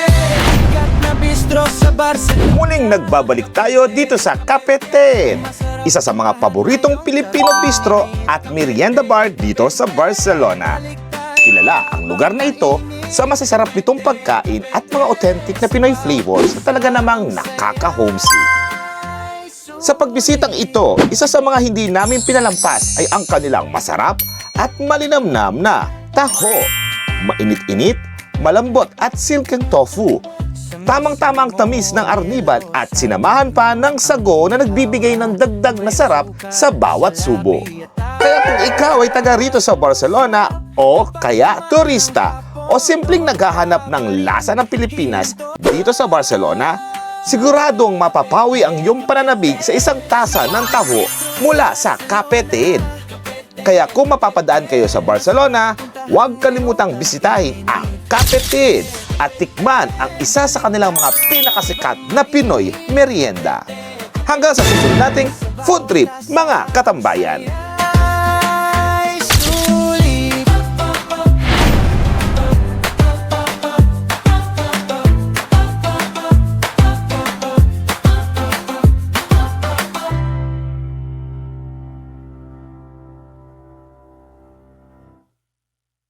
Sikat na bistro sa Barcelona. Muling nagbabalik tayo dito sa Capeted, isa sa mga paboritong Pilipino bistro at merienda bar dito sa Barcelona. Kilala ang lugar na ito sa masasarap nitong pagkain at mga authentic na Pinoy flavors na talaga namang nakaka-homesick. Sa pagbisitang ito, isa sa mga hindi namin pinalampas ay ang kanilang masarap at malinamnam na taho. Mainit-init, malambot at silkeng tofu. Tamang-tama ang tamis ng arniban at sinamahan pa ng sago na nagbibigay ng dagdag na sarap sa bawat subo. Kaya kung ikaw ay taga rito sa Barcelona o kaya turista o simpleng naghahanap ng lasa ng Pilipinas dito sa Barcelona, siguradong mapapawi ang iyong pananabig sa isang tasa ng taho mula sa Capeted. Kaya kung mapapadaan kayo sa Barcelona, huwag kalimutang bisitahin ang Capeted at tikman ang isa sa kanilang mga pinakasikat na Pinoy merienda. Hanggang sa susunod nating food trip, mga katambayan!